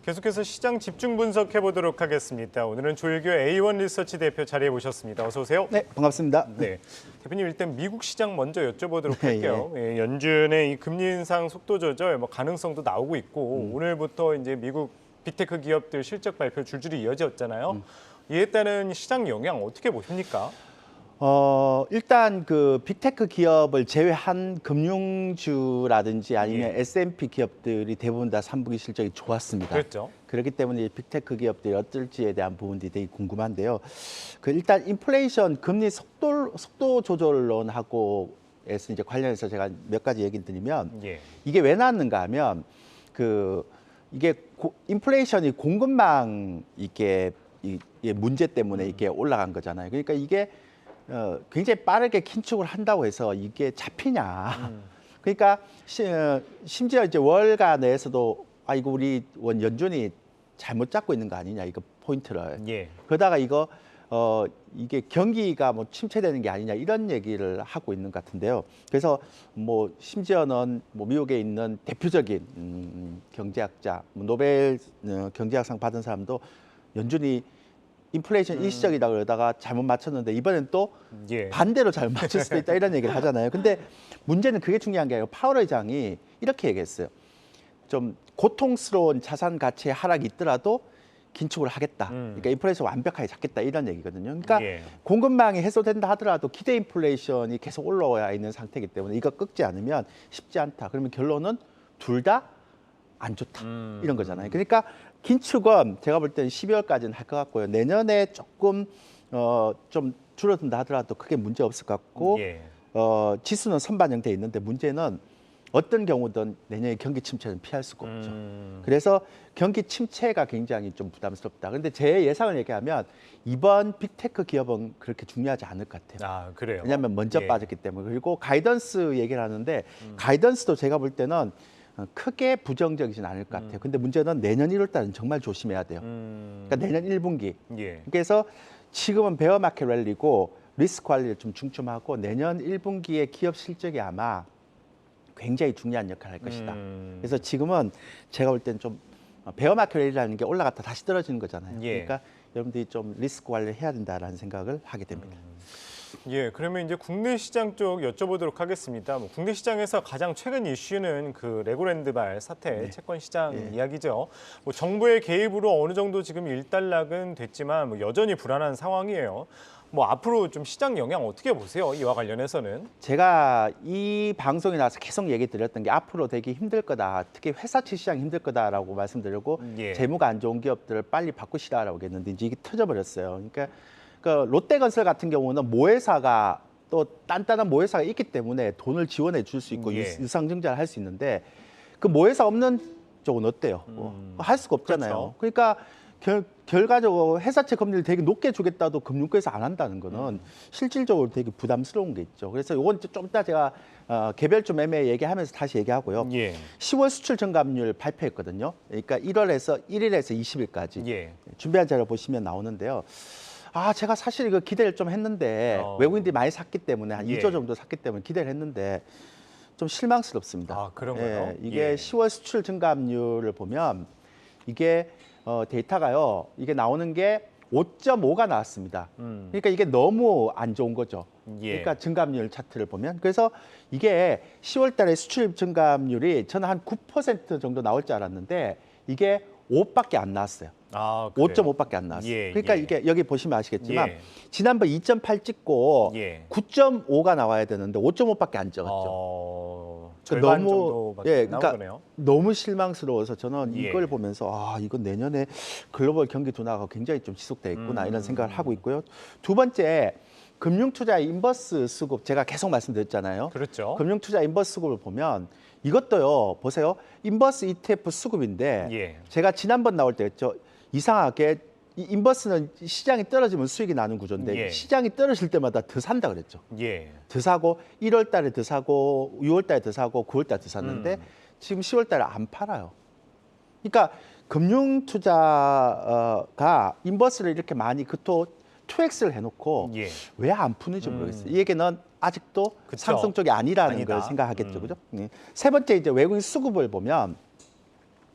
계속해서 시장 집중 분석해 보도록 하겠습니다. 오늘은 조일교 A1 리서치 대표 자리에 모셨습니다. 어서 오세요. 네, 반갑습니다. 네, 대표님 일단 미국 시장 먼저 여쭤보도록 네, 할게요. 예, 연준의 이 금리 인상 속도 조절 가능성도 나오고 있고 오늘부터 이제 미국 빅테크 기업들 실적 발표 줄줄이 이어졌잖아요. 이에 따른 시장 영향 어떻게 보십니까? 일단 그 빅테크 기업을 제외한 금융주라든지 아니면 예. S&P 기업들이 대부분 다 3분기 실적이 좋았습니다. 그렇죠. 그렇기 때문에 빅테크 기업들이 어떨지에 대한 부분들이 되게 궁금한데요. 일단 인플레이션 금리 속도 조절론하고 이제 관련해서 제가 몇 가지 얘기 드리면 예. 이게 왜 나왔는가 하면 이게 인플레이션이 공급망 이게 문제 때문에 이게 올라간 거잖아요. 그러니까 이게 굉장히 빠르게 긴축을 한다고 해서 이게 잡히냐. 그러니까 심지어 이제 월간에서도 이거 우리 연준이 잘못 잡고 있는 거 아니냐, 이거 포인트를. 예. 그러다가 이게 경기가 침체되는 게 아니냐 이런 얘기를 하고 있는 것 같은데요. 그래서 심지어는 미국에 있는 대표적인 경제학자, 노벨 경제학상 받은 사람도 연준이 인플레이션 일시적이다 그러다가 잘못 맞췄는데 이번엔 또 예. 반대로 잘못 맞출 수도 있다 이런 얘기를 하잖아요. 근데 문제는 그게 중요한 게 아니고 파월 의장이 이렇게 얘기했어요. 좀 고통스러운 자산 가치의 하락이 있더라도 긴축을 하겠다. 그러니까 인플레이션 완벽하게 잡겠다 이런 얘기거든요. 그러니까 예. 공급망이 해소된다 하더라도 기대 인플레이션이 계속 올라와 있는 상태이기 때문에 이거 꺾지 않으면 쉽지 않다. 그러면 결론은 둘 다 안 좋다. 이런 거잖아요. 그러니까 긴축은 제가 볼 때는 12월까지는 할 것 같고요. 내년에 조금 좀 줄어든다 하더라도 크게 문제 없을 것 같고 예. 지수는 선반영돼 있는데 문제는 어떤 경우든 내년에 경기 침체는 피할 수가 없죠. 그래서 경기 침체가 굉장히 좀 부담스럽다. 그런데 제 예상을 얘기하면 이번 빅테크 기업은 그렇게 중요하지 않을 것 같아요. 아, 그래요. 왜냐하면 먼저 예. 빠졌기 때문에. 그리고 가이던스 얘기를 하는데 가이던스도 제가 볼 때는 크게 부정적이진 않을 것 같아요. 근데 문제는 내년 1월 달은 정말 조심해야 돼요. 그러니까 내년 1분기. 예. 그래서 지금은 베어 마켓 랠리고 리스크 관리를 좀 중점하고 내년 1분기에 기업 실적이 아마 굉장히 중요한 역할을 할 것이다. 그래서 지금은 제가 볼 때는 좀 베어 마켓 랠리라는 게 올라갔다 다시 떨어지는 거잖아요. 예. 그러니까 여러분들이 좀 리스크 관리를 해야 된다라는 생각을 하게 됩니다. 예, 그러면 이제 국내 시장 쪽 여쭤보도록 하겠습니다. 국내 시장에서 가장 최근 이슈는 그 레고랜드발 사태, 채권 시장 이야기죠. 정부의 개입으로 어느 정도 지금 일단락은 됐지만 여전히 불안한 상황이에요. 앞으로 좀 시장 영향 어떻게 보세요? 이와 관련해서는? 제가 이 방송에 나와서 계속 얘기 드렸던 게 앞으로 되게 힘들 거다. 특히 회사채 시장 힘들 거다라고 말씀드리고 예. 재무가 안 좋은 기업들을 빨리 바꾸시라라고 했는데 이제 이게 터져버렸어요. 그러니까 롯데건설 같은 경우는 모회사가 또 단단한 모회사가 있기 때문에 돈을 지원해 줄 수 있고 예. 유상증자를 할 수 있는데 그 모회사 없는 쪽은 어때요? 할 수가 없잖아요. 그렇죠. 그러니까 결과적으로 회사채 금리를 되게 높게 주겠다도 금융권에서 안 한다는 거는 실질적으로 되게 부담스러운 게 있죠. 그래서 이건 좀 이따 제가 개별주 매매 얘기하면서 다시 얘기하고요. 예. 10월 수출 증감률 발표했거든요. 그러니까 1일에서 20일까지 예. 준비한 자료 보시면 나오는데요. 제가 사실 이거 기대를 좀 했는데 외국인들이 많이 샀기 때문에 한 예. 2조 정도 샀기 때문에 기대를 했는데 좀 실망스럽습니다. 아, 그런가요? 이게 예. 10월 수출 증감률을 보면 이게 데이터가요. 이게 나오는 게 5.5가 나왔습니다. 그러니까 이게 너무 안 좋은 거죠. 예. 그러니까 증감률 차트를 보면 그래서 이게 10월 달에 수출 증감률이 저는 한 9% 정도 나올 줄 알았는데 이게 5밖에 안 나왔어요. 아, 그래요? 5.5밖에 안 나왔어요. 예, 그러니까 예. 이게 여기 보시면 아시겠지만 예. 지난번 2.8 찍고 예. 9.5가 나와야 되는데 5.5밖에 안 찍었죠. 절반 너무 정도밖에 나온 거네요. 너무 실망스러워서 저는 예. 이걸 보면서 이건 내년에 글로벌 경기 둔화가 굉장히 좀 지속돼 있구나 이런 생각을 하고 있고요. 두 번째 금융투자 인버스 수급 제가 계속 말씀드렸잖아요. 그렇죠. 금융투자 인버스 수급을 보면 이것도요. 보세요. 인버스 ETF 수급인데 예. 제가 지난번 나올 때 했죠. 이상하게 이 인버스는 시장이 떨어지면 수익이 나는 구조인데 예. 시장이 떨어질 때마다 더 산다 그랬죠. 예. 더 사고 1월 달에 더 사고 6월 달에 더 사고 9월 달에 더 샀는데 지금 10월 달에 안 팔아요. 그러니까 금융 투자가 인버스를 이렇게 많이 2X를 해놓고 예. 왜 안 푸는지 모르겠어요. 이 얘기는 아직도 그쵸. 삼성 쪽이 아니라는 아니다. 걸 생각하겠죠. 그죠? 세 번째 이제 외국인 수급을 보면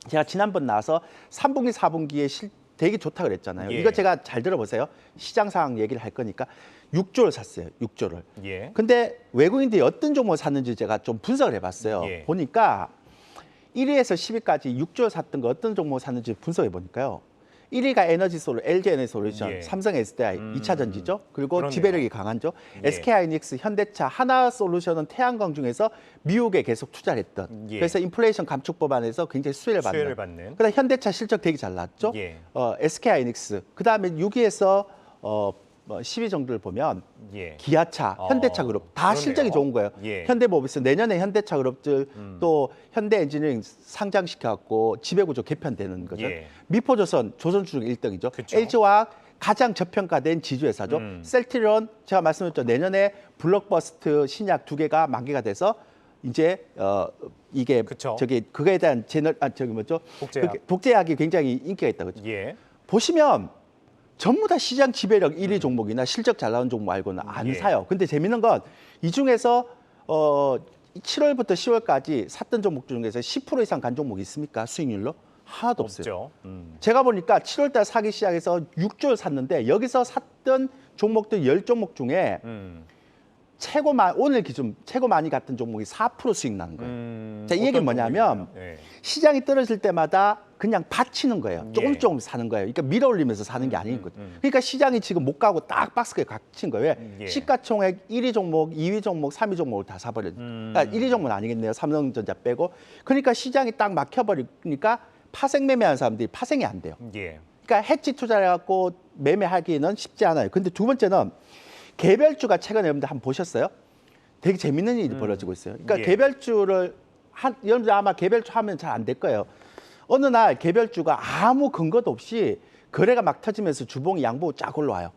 제가 지난번 나와서 3분기, 4분기에 되게 좋다 그랬잖아요. 예. 이거 제가 잘 들어보세요. 시장 상황 얘기를 할 거니까 6조를 샀어요. 6조를. 예. 근데 외국인들이 어떤 종목을 샀는지 제가 좀 분석을 해봤어요. 예. 보니까 1위에서 10위까지 6조를 샀던 거 어떤 종목을 샀는지 분석해 보니까요. 1위가 에너지솔루, LG 에너지솔루션, 예. 삼성 SDI, 2차 전지죠. 그리고 그러네요. 지배력이 강한죠. 예. SK하이닉스, 현대차, 하나솔루션은 태양광 중에서 미국에 계속 투자를 했던. 예. 그래서 인플레이션 감축 법안에서 굉장히 수혜를 수혜를 받는. 받는. 그다음 현대차 실적 되게 잘 나왔죠. 예. SK하이닉스. 그다음에 6위에서 10위 정도를 보면 예. 기아차, 현대차 그룹 다 그러네요. 실적이 좋은 거예요. 예. 현대모비스 내년에 현대차 그룹들 또 현대엔지니어링 상장시켜갖고 지배구조 개편되는 거죠. 예. 미포조선 조선주중 1등이죠. 그쵸. LG화학 가장 저평가된 지주회사죠. 셀트리온 제가 말씀드렸죠. 내년에 블록버스트 신약 2개가 만개가 돼서 이제 이게 그쵸. 그거에 대한 복제약. 복제약이 굉장히 인기가 있다 그죠. 예. 보시면 전부 다 시장 지배력 1위 종목이나 실적 잘 나오는 종목 말고는 안 예. 사요. 근데 재밌는 건 이 중에서 7월부터 10월까지 샀던 종목 중에서 10% 이상 간 종목이 있습니까? 수익률로? 하나도 없어요. 없죠. 제가 보니까 7월 달 사기 시작해서 6조를 샀는데 여기서 샀던 종목들 10종목 중에 오늘 기준 최고 많이 갔던 종목이 4% 수익 나는 거예요. 자, 이 얘기는 어떤 뭐냐면 종목인가요? 예. 시장이 떨어질 때마다 그냥 받치는 거예요. 예. 조금 사는 거예요. 그러니까 밀어 올리면서 사는 게 아닌 거죠. 그러니까 시장이 지금 못 가고 딱 박스에 갇힌 거예요. 예. 시가총액 1위 종목, 2위 종목, 3위 종목을 다 사버렸죠. 그러니까 1위 종목은 아니겠네요. 삼성전자 빼고. 그러니까 시장이 딱 막혀버리니까 파생 매매하는 사람들이 파생이 안 돼요. 예. 그러니까 해치 투자를 해갖고 매매하기는 쉽지 않아요. 근데 두 번째는 개별주가 최근에 여러분들 한번 보셨어요? 되게 재밌는 일이 벌어지고 있어요. 그러니까 예. 개별주를 여러분들 아마 개별주 하면 잘 안 될 거예요. 어느 날 개별주가 아무 근거도 없이 거래가 막 터지면서 주봉이 양보 쫙 올라와요.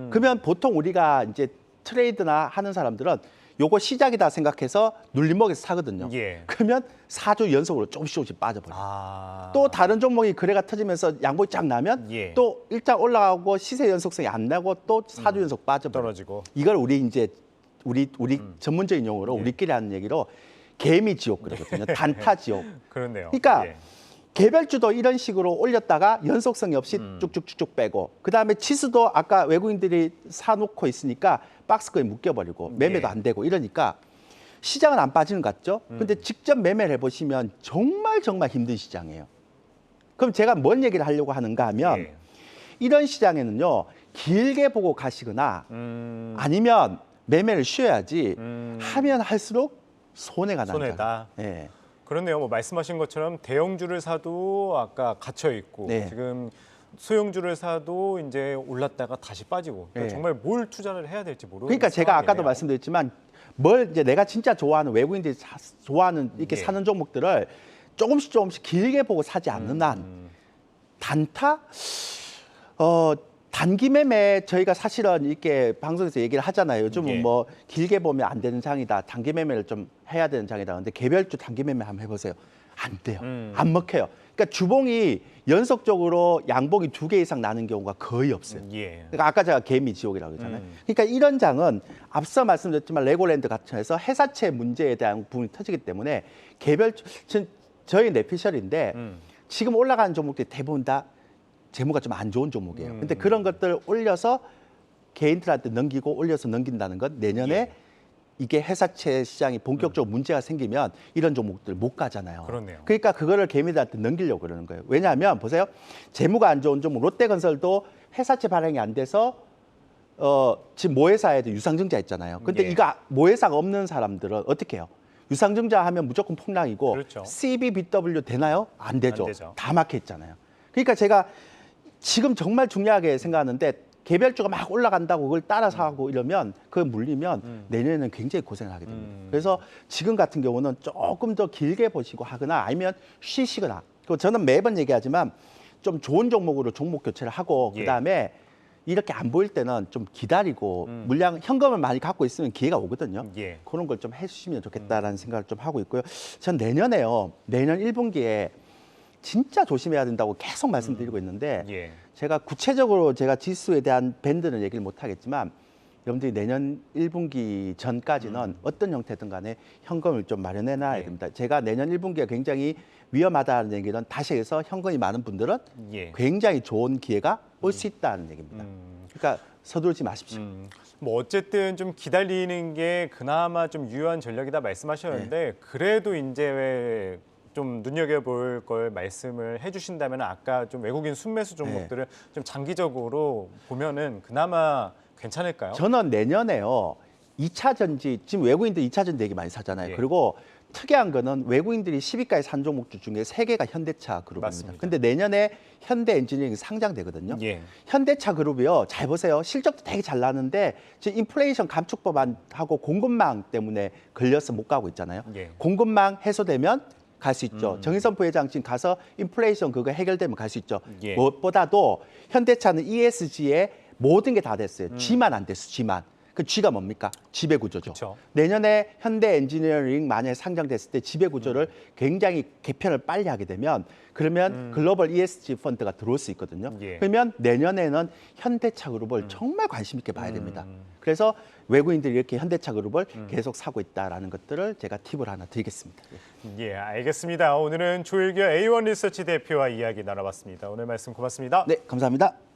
그러면 보통 우리가 이제 트레이드나 하는 사람들은 요거 시작이다 생각해서 눌림목에서 사거든요. 예. 그러면 4주 연속으로 조금씩 빠져버려요. 아. 또 다른 종목이 거래가 터지면서 양봉이 쫙 나면 예. 또 일단 올라가고 시세 연속성이 안 나고 또 4주 연속 빠져버려요. 떨어지고. 이걸 우리 전문적인 용어로 예. 우리끼리 하는 얘기로 개미 지옥 그러거든요. 단타 지옥. 그렇네요. 그러니까 예. 개별주도 이런 식으로 올렸다가 연속성이 없이 쭉쭉쭉쭉 빼고 그다음에 지수도 아까 외국인들이 사놓고 있으니까 박스권에 묶여버리고 매매도 예. 안 되고 이러니까 시장은 안 빠지는 것 같죠? 근데 직접 매매를 해보시면 정말 힘든 시장이에요. 그럼 제가 뭔 얘기를 하려고 하는가 하면 예. 이런 시장에는요. 길게 보고 가시거나 아니면 매매를 쉬어야지 하면 할수록 손해가 나는 손해다. 예. 그렇네요. 뭐 말씀하신 것처럼 대형주를 사도 아까 갇혀 있고 네. 지금 소형주를 사도 이제 올랐다가 다시 빠지고 그러니까 네. 정말 뭘 투자를 해야 될지 모르는 그러니까 제가 아까도 상황이네요. 말씀드렸지만 뭘 이제 내가 진짜 좋아하는 외국인들이 좋아하는 이렇게 예. 사는 종목들을 조금씩 길게 보고 사지 않는 한 단타 단기 매매 저희가 사실은 이렇게 방송에서 얘기를 하잖아요. 요즘은 예. 뭐 길게 보면 안 되는 장이다. 단기 매매를 좀 해야 되는 장이다. 근데 개별주 단기 매매 한번 해보세요. 안 돼요. 안 먹혀요. 그러니까 주봉이 연속적으로 양봉이 2개 이상 나는 경우가 거의 없어요. 예. 그러니까 아까 제가 개미 지옥이라고 했잖아요. 그러니까 이런 장은 앞서 말씀드렸지만 레고랜드 같은 해서 회사채 문제에 대한 부분이 터지기 때문에 저희 내피셜인데 지금 올라가는 종목들이 대부분 다 재무가 좀 안 좋은 종목이에요. 근데 그런 것들 올려서 개인들한테 넘기고 올려서 넘긴다는 건 내년에 예. 이게 회사채 시장이 본격적으로 문제가 생기면 이런 종목들 못 가잖아요. 그렇네요. 그러니까 그거를 개미들한테 넘기려고 그러는 거예요. 왜냐하면 보세요. 재무가 안 좋은 종목 롯데건설도 회사채 발행이 안 돼서 지금 모회사에도 유상증자 있잖아요. 근데 예. 이거 모회사가 없는 사람들은 어떻게 해요? 유상증자 하면 무조건 폭락이고 그렇죠. CBBW 되나요? 안 되죠. 안 되죠. 다 막혀 있잖아요. 그러니까 제가 지금 정말 중요하게 생각하는데 개별주가 막 올라간다고 그걸 따라서 하고 이러면 그걸 물리면 내년에는 굉장히 고생을 하게 됩니다. 그래서 지금 같은 경우는 조금 더 길게 보시고 하거나 아니면 쉬시거나 그리고 저는 매번 얘기하지만 좀 좋은 종목으로 종목 교체를 하고 예. 그다음에 이렇게 안 보일 때는 좀 기다리고 물량 현금을 많이 갖고 있으면 기회가 오거든요. 예. 그런 걸 좀 해주시면 좋겠다라는 생각을 좀 하고 있고요. 전 내년에요. 내년 1분기에 진짜 조심해야 된다고 계속 말씀드리고 있는데 예. 제가 구체적으로 제가 지수에 대한 밴드는 얘기를 못 하겠지만 여러분들이 내년 1분기 전까지는 어떤 형태든 간에 현금을 좀 마련해 놔야 예. 됩니다. 제가 내년 1분기가 굉장히 위험하다는 얘기는 다시 해서 현금이 많은 분들은 예. 굉장히 좋은 기회가 올 수 있다는 얘기입니다. 그러니까 서두르지 마십시오. 뭐 어쨌든 좀 기다리는 게 그나마 좀 유효한 전략이다 말씀하셨는데 그래도 이제 왜 좀 눈여겨볼 걸 말씀을 해주신다면 아까 좀 외국인 순매수 종목들을 좀 장기적으로 보면은 그나마 괜찮을까요? 저는 내년에요. 2차 전지 지금 외국인들 2차 전지 되게 많이 사잖아요. 예. 그리고 특이한 거는 외국인들이 10위가에 산 종목들 중에 3개가 현대차 그룹입니다. 맞습니다. 근데 내년에 현대 엔지니어링이 상장되거든요. 예. 현대차 그룹이요. 잘 보세요. 실적도 되게 잘 나는데 지금 인플레이션 감축법안하고 공급망 때문에 걸려서 못 가고 있잖아요. 예. 공급망 해소되면 갈 수 있죠. 정의선 부회장 지금 가서 인플레이션 그거 해결되면 갈 수 있죠. 예. 무엇보다도 현대차는 ESG에 모든 게 다 됐어요. G만 안 됐어. G만. 그 G가 뭡니까? 지배 구조죠. 그쵸. 내년에 현대 엔지니어링 만약에 상장됐을 때 지배 구조를 굉장히 개편을 빨리 하게 되면 그러면 글로벌 ESG 펀드가 들어올 수 있거든요. 예. 그러면 내년에는 현대차 그룹을 정말 관심 있게 봐야 됩니다. 그래서 외국인들이 이렇게 현대차 그룹을 계속 사고 있다라는 것들을 제가 팁을 하나 드리겠습니다. 예, 알겠습니다. 오늘은 조일교 A1 리서치 대표와 이야기 나눠봤습니다. 오늘 말씀 고맙습니다. 네, 감사합니다.